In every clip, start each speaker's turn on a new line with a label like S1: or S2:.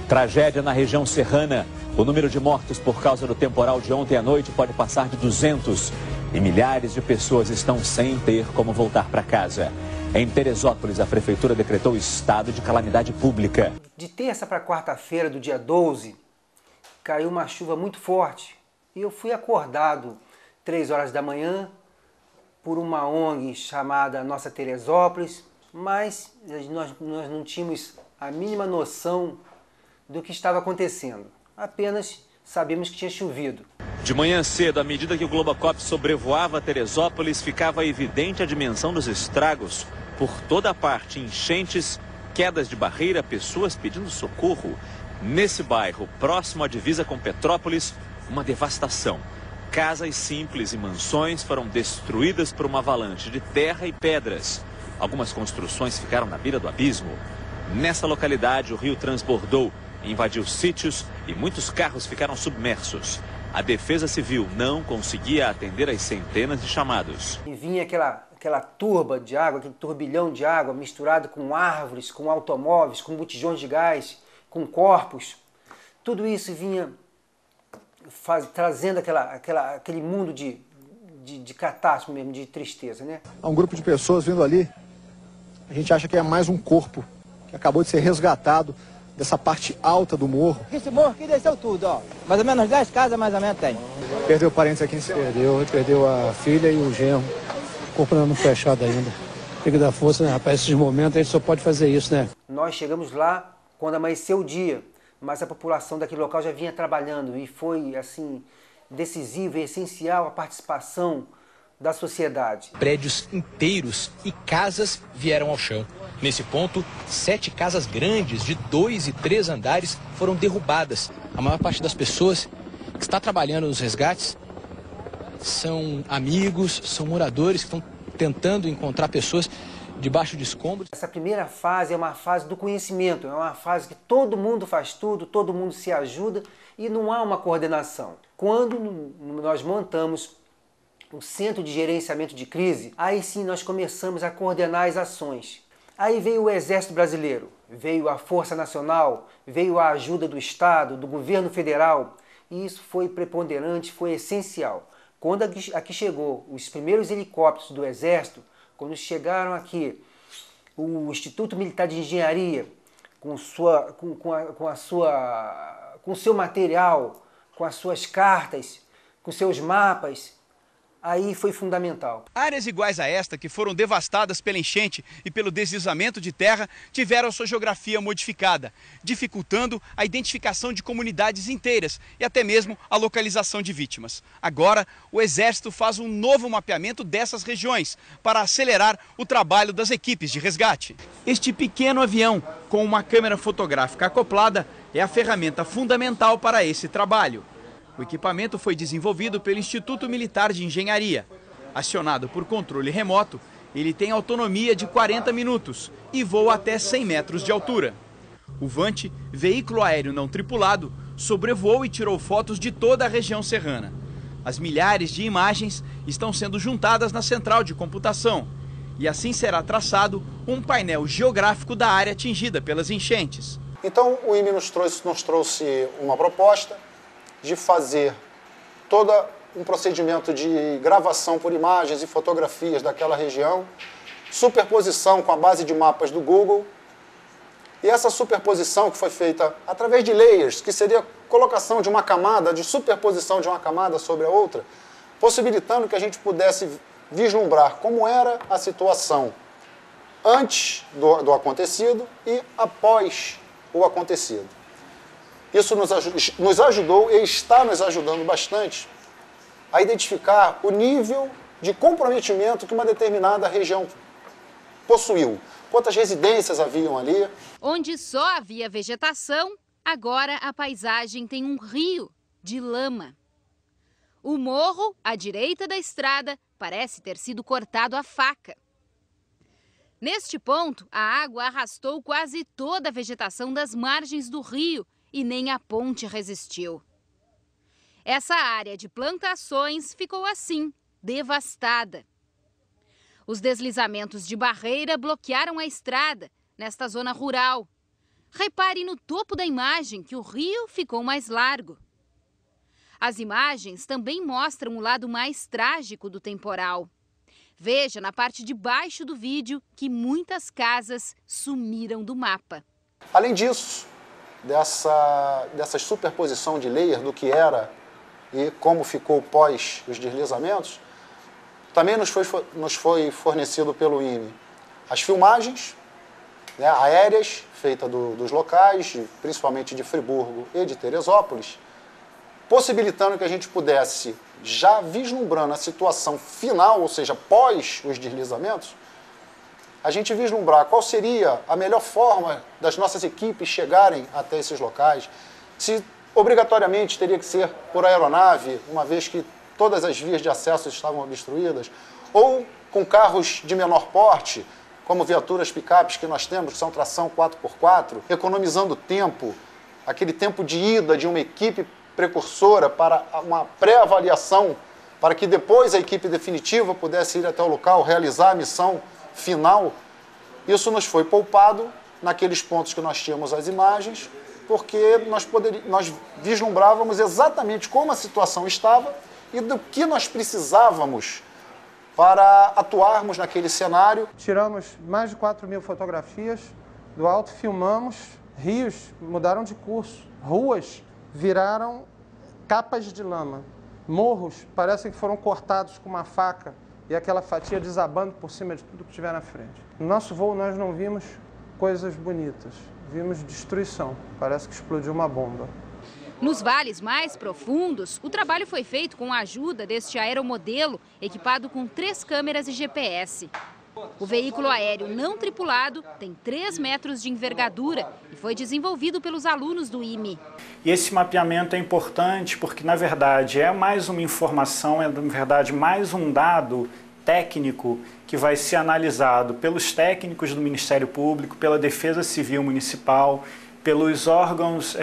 S1: Tragédia na região serrana. O número de mortos por causa do temporal de ontem à noite pode passar de 200. E milhares de pessoas estão sem ter como voltar para casa. Em Teresópolis, a prefeitura decretou estado de calamidade pública.
S2: De terça para quarta-feira do dia 12, caiu uma chuva muito forte. E eu fui acordado 3 horas da manhã por uma ONG chamada Nossa Teresópolis, mas nós não tínhamos a mínima noção do que estava acontecendo. Apenas sabemos que tinha chovido.
S1: De manhã cedo, à medida que o Globocop sobrevoava Teresópolis, ficava evidente a dimensão dos estragos. Por toda parte, enchentes, quedas de barreira, pessoas pedindo socorro. Nesse bairro, próximo à divisa com Petrópolis, uma devastação. Casas simples e mansões foram destruídas por uma avalanche de terra e pedras. Algumas construções ficaram na beira do abismo. Nessa localidade, o rio transbordou, invadiu sítios e muitos carros ficaram submersos. A Defesa Civil não conseguia atender às centenas de chamados.
S2: E vinha aquela turba de água, aquele turbilhão de água misturado com árvores, com automóveis, com botijões de gás, com corpos. Tudo isso vinha trazendo aquele mundo de catástrofe mesmo, de tristeza, né?
S3: Há um grupo de pessoas vindo ali, a gente acha que é mais um corpo que acabou de ser resgatado dessa parte alta do morro.
S4: Esse morro aqui desceu tudo, ó. Mais ou menos 10 casas, mais ou menos tem.
S3: Perdeu parentes aqui em cima?
S5: Perdeu a filha e o genro. O corpo não fechado ainda. Tem que dar força, né, rapaz? Esses momentos a gente só pode fazer isso, né?
S2: Nós chegamos lá quando amanheceu o dia, mas a população daquele local já vinha trabalhando e foi, assim, decisivo e essencial a participação da sociedade.
S6: Prédios inteiros e casas vieram ao chão. Nesse ponto, 7 casas grandes de 2 e 3 andares foram derrubadas. A maior parte das pessoas que está trabalhando nos resgates são amigos, são moradores que estão tentando encontrar pessoas debaixo de escombros.
S2: Essa primeira fase é uma fase do conhecimento, é uma fase que todo mundo faz tudo, todo mundo se ajuda e não há uma coordenação. Quando nós montamos o Centro de Gerenciamento de Crise, aí sim nós começamos a coordenar as ações. Aí veio o Exército Brasileiro, veio a Força Nacional, veio a ajuda do Estado, do governo federal, e isso foi preponderante, foi essencial. Quando aqui chegou os primeiros helicópteros do Exército, quando chegaram aqui o Instituto Militar de Engenharia, com o seu material, com as suas cartas, com seus mapas, aí foi fundamental.
S7: Áreas iguais a esta, que foram devastadas pela enchente e pelo deslizamento de terra, tiveram sua geografia modificada, dificultando a identificação de comunidades inteiras e até mesmo a localização de vítimas. Agora, o Exército faz um novo mapeamento dessas regiões para acelerar o trabalho das equipes de resgate. Este pequeno avião, com uma câmera fotográfica acoplada, é a ferramenta fundamental para esse trabalho. O equipamento foi desenvolvido pelo Instituto Militar de Engenharia. Acionado por controle remoto, ele tem autonomia de 40 minutos e voa até 100 metros de altura. O Vante, veículo aéreo não tripulado, sobrevoou e tirou fotos de toda a região serrana. As milhares de imagens estão sendo juntadas na central de computação e assim será traçado um painel geográfico da área atingida pelas enchentes.
S8: Então o IME nos trouxe uma proposta de fazer todo um procedimento de gravação por imagens e fotografias daquela região, superposição com a base de mapas do Google, e essa superposição que foi feita através de layers, que seria a colocação de uma camada, de superposição de uma camada sobre a outra, possibilitando que a gente pudesse vislumbrar como era a situação antes do acontecido e após o acontecido. Isso nos ajudou e está nos ajudando bastante a identificar o nível de comprometimento que uma determinada região possuiu. Quantas residências haviam ali.
S9: Onde só havia vegetação, agora a paisagem tem um rio de lama. O morro, à direita da estrada, parece ter sido cortado à faca. Neste ponto, a água arrastou quase toda a vegetação das margens do rio, e nem a ponte resistiu. Essa área de plantações ficou assim, devastada. Os deslizamentos de barreira bloquearam a estrada nesta zona rural. Repare no topo da imagem que o rio ficou mais largo. As imagens também mostram o lado mais trágico do temporal. Veja na parte de baixo do vídeo que muitas casas sumiram do mapa.
S8: Além disso, dessa superposição de layer do que era e como ficou pós os deslizamentos, também nos foi fornecido pelo IME as filmagens, né, aéreas feitas dos locais, principalmente de Friburgo e de Teresópolis, possibilitando que a gente pudesse, já vislumbrando a situação final, ou seja, pós os deslizamentos, a gente vislumbrar qual seria a melhor forma das nossas equipes chegarem até esses locais, se obrigatoriamente teria que ser por aeronave, uma vez que todas as vias de acesso estavam obstruídas, ou com carros de menor porte, como viaturas picapes que nós temos, que são tração 4x4, economizando tempo, aquele tempo de ida de uma equipe precursora para uma pré-avaliação, para que depois a equipe definitiva pudesse ir até o local, realizar a missão final. Isso nos foi poupado naqueles pontos que nós tínhamos as imagens, porque nós vislumbrávamos exatamente como a situação estava e do que nós precisávamos para atuarmos naquele cenário.
S10: Tiramos mais de 4.000 fotografias do alto, filmamos, rios mudaram de curso, ruas viraram capas de lama, morros parecem que foram cortados com uma faca e aquela fatia desabando por cima de tudo que tiver na frente. No nosso voo nós não vimos coisas bonitas, vimos destruição, parece que explodiu uma bomba.
S9: Nos vales mais profundos, o trabalho foi feito com a ajuda deste aeromodelo equipado com 3 câmeras e GPS. O veículo aéreo não tripulado tem 3 metros de envergadura e foi desenvolvido pelos alunos do IME.
S11: E esse mapeamento é importante porque, na verdade, é mais uma informação, é, na verdade, mais um dado técnico que vai ser analisado pelos técnicos do Ministério Público, pela Defesa Civil Municipal, pelos órgãos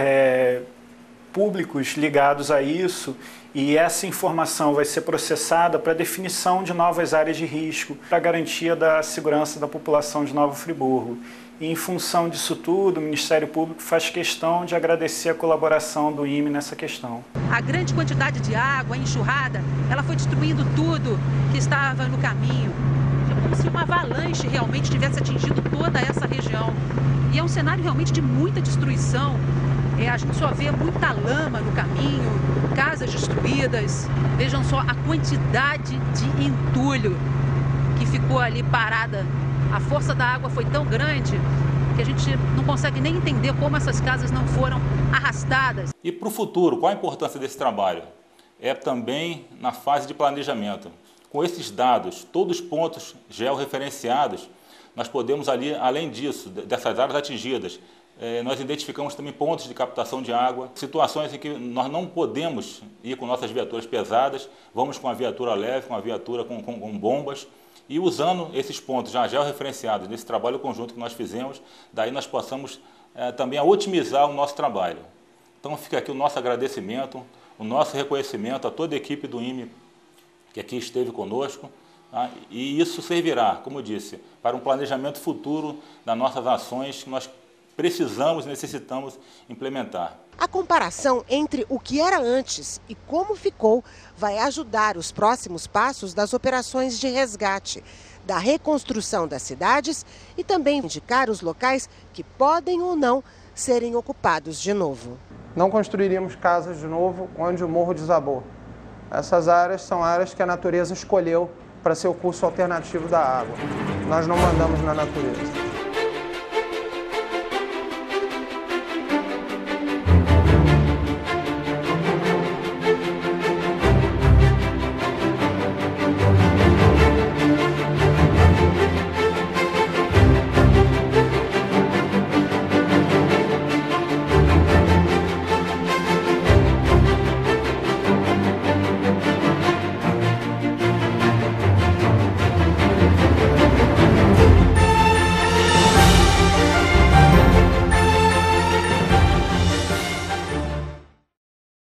S11: públicos ligados a isso, e essa informação vai ser processada para definição de novas áreas de risco, para a garantia da segurança da população de Nova Friburgo. E em função disso tudo, o Ministério Público faz questão de agradecer a colaboração do IME nessa questão.
S12: A grande quantidade de água, a enxurrada, ela foi destruindo tudo que estava no caminho. É como se uma avalanche realmente tivesse atingido toda essa região. E é um cenário realmente de muita destruição. A gente só vê muita lama no caminho, casas destruídas. Vejam só a quantidade de entulho que ficou ali parada. A força da água foi tão grande que a gente não consegue nem entender como essas casas não foram arrastadas.
S13: E para o futuro, qual a importância desse trabalho? É também na fase de planejamento. Com esses dados, todos os pontos georreferenciados, nós podemos ali, além disso, dessas áreas atingidas, nós identificamos também pontos de captação de água, situações em que nós não podemos ir com nossas viaturas pesadas, vamos com a viatura leve, com a viatura com bombas, e usando esses pontos já georreferenciados nesse trabalho conjunto que nós fizemos, daí nós possamos também otimizar o nosso trabalho. Então fica aqui o nosso agradecimento, o nosso reconhecimento a toda a equipe do IME que aqui esteve conosco, tá? E isso servirá, como eu disse, para um planejamento futuro das nossas ações que nós precisamos e necessitamos implementar.
S14: A comparação entre o que era antes e como ficou vai ajudar os próximos passos das operações de resgate, da reconstrução das cidades e também indicar os locais que podem ou não serem ocupados de novo.
S10: Não construiríamos casas de novo onde o morro desabou. Essas áreas são áreas que a natureza escolheu para ser o curso alternativo da água. Nós não mandamos na natureza.